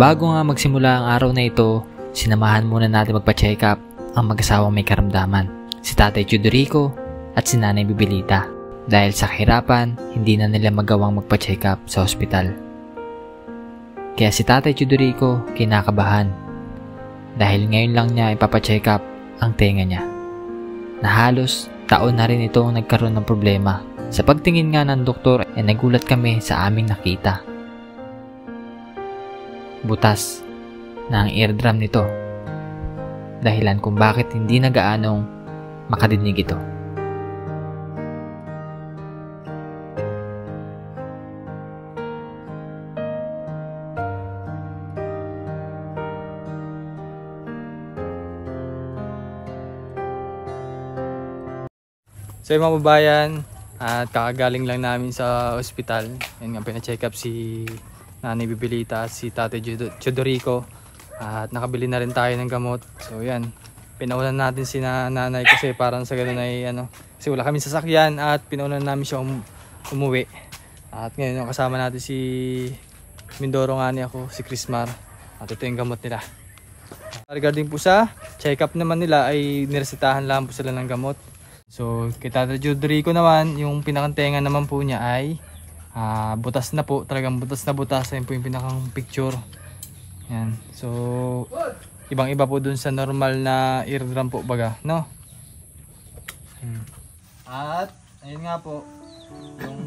Bago nga magsimula ang araw na ito, sinamahan muna natin magpa-check up ang mag-asawang may karamdaman, si Tatay Chudorico at si Nanay Bibilita. Dahil sa kahirapan, hindi na nila magawang magpa-check up sa ospital. Kaya si Tatay Chudorico kinakabahan dahil ngayon lang niya ipapa-check up ang tenga niya, na halos taon na rin itong nagkaroon ng problema. Sa pagtingin nga ng doktor ay nagulat kami sa aming nakita. Butas na ang eardrum nito, dahilan kung bakit hindi na gaanong makadinig ito. So yung mga babayan, at kakagaling lang namin sa ospital. Yan nga, pina-check up si Nanay Bibilita at si Tatay Chudorico. At nakabili na rin tayo ng gamot. So yan, pinaulan natin si nanay kasi parang sa ganun ay kasi wala kami sasakyan at pinaulan namin siya umuwi. At ngayon kasama natin si Mindoro nga ni ako, si Chrismar. At ito yung gamot nila. Regarding po sa check up naman nila ay niresetahan lang po sila ng gamot. So kay Tatay Chudorico naman, yung pinakantenga naman po niya ay butas na po, talagang butas na butas. Ayun po yung pinakang picture. Yan. So ibang iba po dun sa normal na eardrum po baga, no? At ayun nga po, yung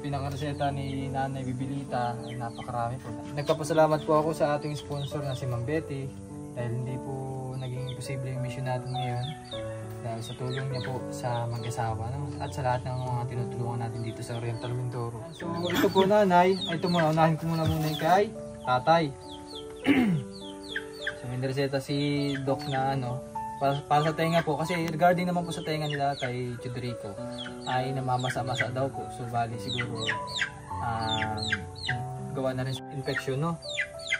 pinakareseta ni Nanay Bibilita ay napakarami po. Nagpapasalamat po ako sa ating sponsor na si Ma'am Betty dahil hindi po naging posible yung mission natin ngayon. Dahil sa tulong niya po sa mag-asawa, no? At sa lahat ng mga tinutulungan natin dito sa Oriental Mindoro. So ito po nanay, ito muna, unahin ko muna yung kay tatay. So may reseta si Doc na para sa tenga po, kasi regarding naman po sa tenga nila kay Chudorico ay namamasa-masa daw po. So bali siguro gawa na rin infection, no?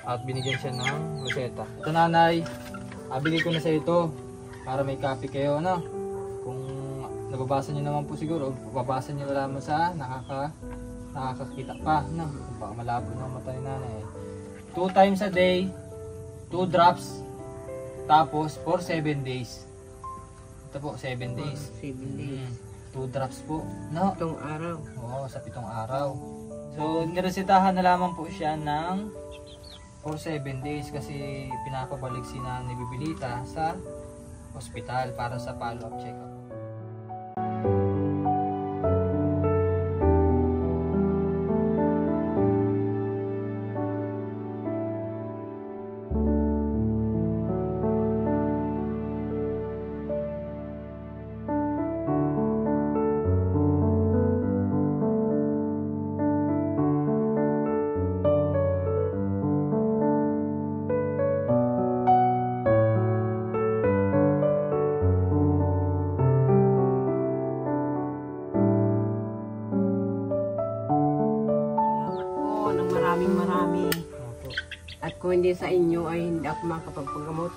At binigyan siya ng reseta. Ito nanay, bigay ko na sa ito para may copy kayo, no? Kung nababasa niyo naman po siguro, babasa niyo lamang sa nakakakita pa, no? Baka malabo ng mata ni nanay. 2 times a day, 2 drops, tapos for 7 days. Ito po, 7 days. 7 days. 2 drops po, no? 7 araw. Oo, sa 7 araw. So, niresetahan na lamang po siya ng for 7 days kasi pinapabalik si Nanay Bibilita sa ospital para sa follow-up check-up. Marami. At kung hindi sa inyo ay hindi ako makapagpagamot.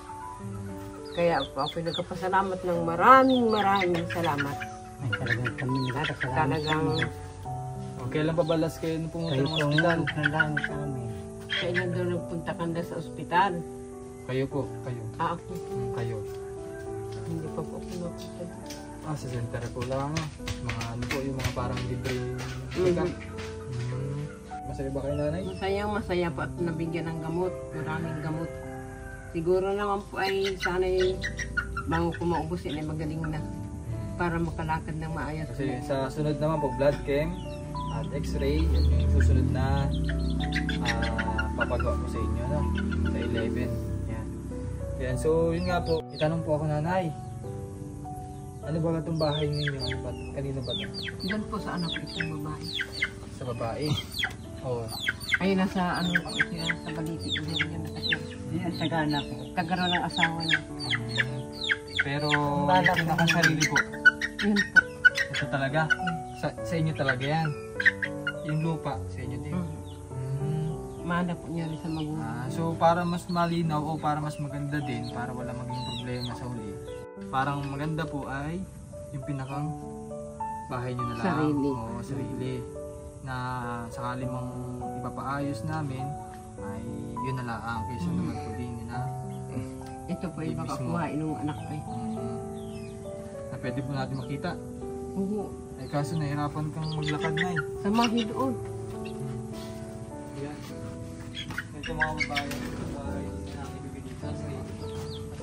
Kaya ako nagpapasalamat ng maraming salamat. Ay, talagang kami nagpapasalamat. Talagang Okay lang pabalas kayo nung pumunta ng ospital? Kailangan kami. kailan daw nagpunta ka na sa ospital? Kayo po, kayo. Ako. Kayo. Hindi pa po ako napunta. Sa center po lang. Mga yung mga parang libre check-up. Masaya ba kayo nanay? Masaya po at nabigyan ng gamot. Maraming gamot. Siguro naman po ay sana'y bago ko maubusin ay magaling na para makalakad ng maayos. Kasi sa sunod naman po blood chem at x-ray, yung susunod na papagawa ko sa inyo, no? Sa 11. Yan. Yan. So yun nga po, itanong po ako nanay. Ano ba itong bahay ninyo? Kanino ba ito? Doon po sa anak itong babae. Sa babae? Oo. Ay nasa sa Baliti. Yan nakatira. Yan, taga-anak ko. Tagaraw ng asawa niya. Pero yung nakasarili po. Yun po. Ito talaga? Sa inyo talaga yan? Yung lupa sa inyo din? Mahanap po niya rin sa magulang. So para mas malinaw o para mas maganda din, para wala maging problema sa huli, parang maganda po ay yung pinakang bahay nyo na lang. Sarili. Oo, sarili. Na sakali mang ipapaayos namin, ay bibigyan na lang kaysa naman po din na Ito po ay baka mismo. kuhain ng anak ko. na pwede po natin makita. Oo. Ay kaso nahirapan kang maglakad na eh. Samahin doon. Yan. Ito mga babae, babae na ibibigita kasi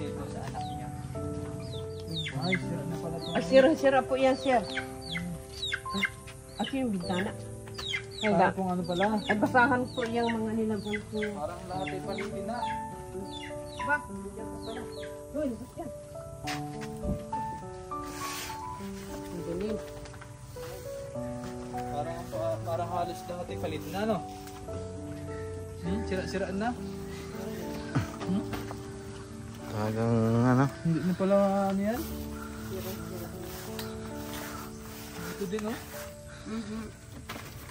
ito sa anak niya. Ay, sira na pala ito. Ah, sira po yan, sir. At yung bintana. Ay, Para kung ano pala. ay basahan po yung mga nilabang ko. Parang lahat ay palitin na. Ba? Diyan pa pala. Doon, yan. Ang galing. Parang halos lahat ay palitin na, no? Sira-siraan na. Talagang ano. Hindi na pala ano yan. Ito din, no?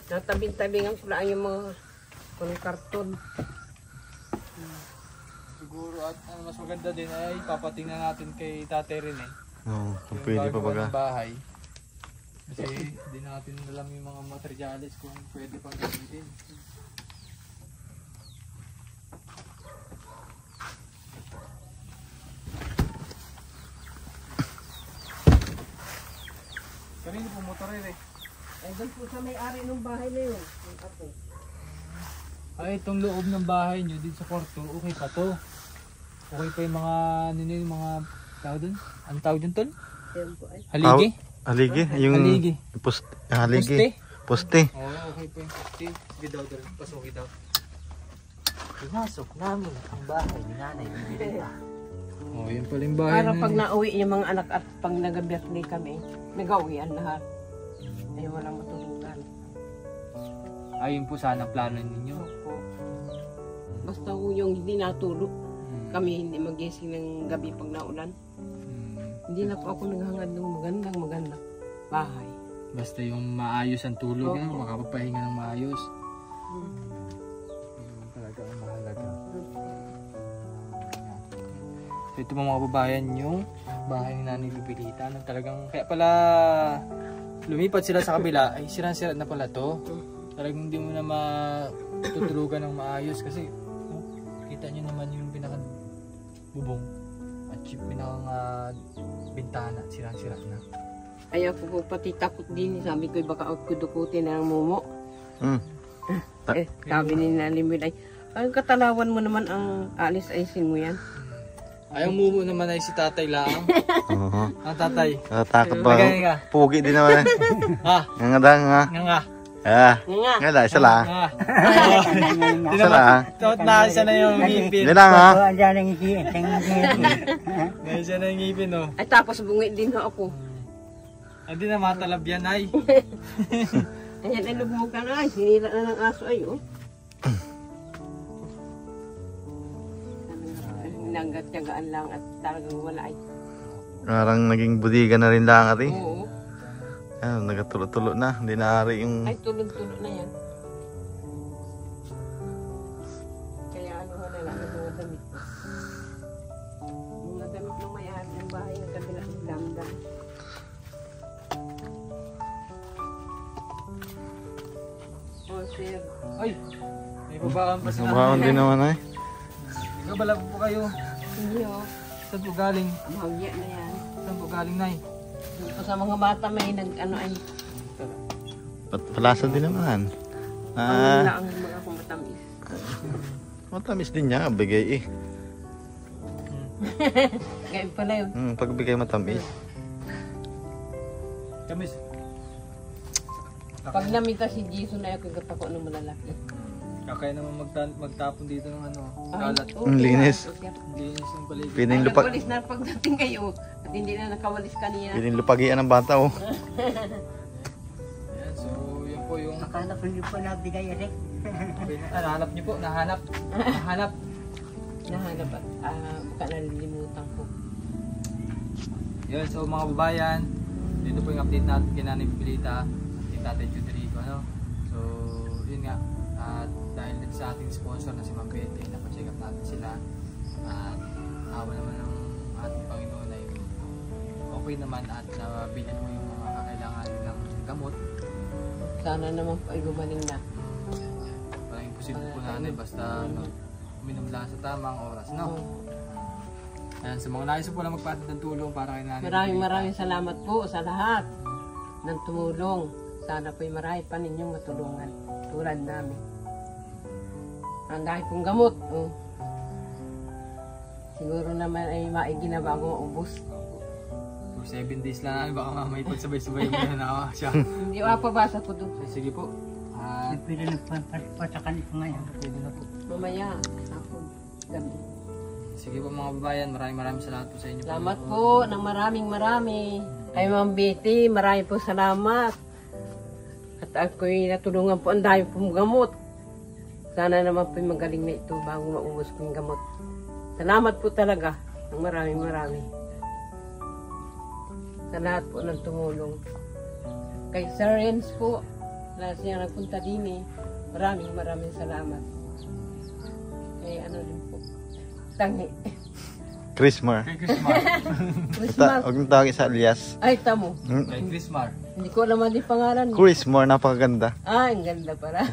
Natabing-tabingan ko lang yung mga karton. Siguro at ano, mas maganda din ay papatingnan natin kay Tate rin eh. Oo, kung Yung pwede pa gagawa baga. ng bahay. Kasi hindi natin alam yung mga materyales kung pwede pang gamitin. Kanino po motor eh? Ay, doon po sa may-ari ng bahay na yun. Yung apo. Ay, itong loob ng bahay nyo dito sa kwarto, okay pa to. Okay pa yung mga, ano yun, yung mga tawag dun? Ang tawag dun tol? Yan po ay. Haligi? Haligi, yung Haligi. haligi. Poste. Oo, okay pa yung poste. Sige daw, pasukin daw. Pinasok namin ang bahay ni Nanay Bibilita. Oh, yun pala yung bahay Para na pag yun. nauwi yung mga anak at pag nag-birthday kami, nag-uwian lahat. Ay walang matulugan. Ayun po sana plano ninyo. Opo. Basta po yung hindi natulog, kami hindi magising ng gabi pag naulan. Hindi na po ako naghangad ng magandang bahay. Basta yung maayos ang tulog, Opo. ano, makapapahinga ng maayos. Yun talaga ang mahalaga. So ito mga kababayan, yung bahay ni Nanay Bibilita. No, talagang, kaya pala lumipat sila sa kabila, ay sira-sira na pala to. Talagang hindi mo na matutulugan ng maayos kasi oh, kita nyo naman yung pinaka bubong at yung pinaka bintana, sira-sira na. Ay ako po pati takot din, sabi ko baka ako kudukutin ng mumo. Sabi ni Nalimid ay, ang katalawan mo naman ang alis aysin mo yan. Ay, ang mumo naman ay si tatay lang. Oo. Ang tatay. Takot ba? Magaling ka. Pugi din naman. Ha? Nga nga nga. Nga nga. Ah. Nga. Nga lang, isa lang. Nga. Isa lang. Tot na isa na yung ngipin. Hindi lang ha. Diyan ang ngiti. Isa na yung ngipin, oh. Ay tapos bungi din ho ako. Hindi na matalab yan, ay. Ayan ay lubog ka na ay, sinira na ng aso ay oh. Nanggat-yagaan lang at talagang wala ay. Parang naging budiga na rin lang ati. Oo. Ano, nagatulo-tulo na. Hindi naari yung... Ay tulog-tulog na yan. Kaya ano ho na lang, mga damit ko. Mga damit ng may-ari ng bahay ng kabila ng damdam. Oh sir. Ay, may babakan pa sa Nabaon din naman ay. Gabala po kayo. Hindi ho. Saan po galing? Mahagya na yan. Saan po galing, nay? Dito sa mga bata may ano ay Palasan din naman. wala ang mga kumatamis. Matamis din niya. Bigay eh. Ngayon pala yun. Pagbigay matamis. Kamis. Pag namita si Jason na ako gapako ng malalaki. Kakaya naman magtapon dito ng ano, Ay, kalat. oo, Ang linis. sir. Linis yung paligid. Pining lupag... Nakawalis na pagdating kayo at hindi na nakawalis kanina. Pining lupagian ng bata oh. Ayan, so yun po yung... Nakalap hindi po nabigay rin. Nahanap niyo po, nahanap. Nahanap. Nahanap at baka nalilimutan ko. Yun, so mga babayan, dito po yung update natin kay Nanay Bibilita at Tatay Juderico, ano? So, yun nga. At dahil din sa ating sponsor na si Ma'am Betty, napacheck up natin sila. At awa naman ng ating Panginoon ay okay naman at nabili po yung mga kakailangan nilang gamot. Sana naman po ay gumaling na. Parang imposible po nanay basta ano, uminom lang sa tamang oras, no? Oo. Ayan, sa mga nais po na magpatid ng tulong para kay Nanay Maraming salamat po sa lahat ng tumulong. Sana po'y marami pa ninyong matulungan tulad namin. Ang dahil pong gamot, siguro naman ay maigi na bago maubos. For 7 days lang, baka mamay pagsabay-sabay mo na nawa siya. Hindi mapabasa po doon. Sige po. At Pwede nagpapatakan ito ngayon. pwede na po. Mamaya, ako, gabi. Sige po mga babayan, maraming salamat po sa inyo. Salamat po ng marami. Kay Ma'am Betty, marami po salamat. At ako'y natulungan po ang dami pong gamot. Sana naman po magaling na ito bago maubos ko yung gamot. Salamat po talaga ng marami. Sa lahat po ng tumulong. Kay Sir Renz po, lahat siya nagpunta din eh. Maraming salamat. Kay ano din po, Tangi. Chrismar. Kay Chrismar. Christmas. Huwag nang tawagin sa alias. Ay, tamo. Kay Chrismar. Hindi ko alam ang pangalan. Chrismar, napakaganda. Ah, ang ganda para.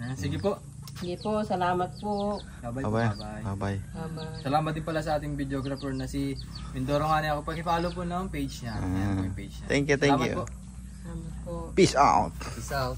Ayan, sige po. Sige po, salamat po. Bye-bye po, Bye-bye. bye-bye. Bye-bye. Bye-bye. Salamat din pala sa ating videographer na si Mindoro nga niya. Kapag i-follow po ng page niya. Ayan po yung page niya. Thank you. Salamat po. Salamat po. Peace out. Peace out.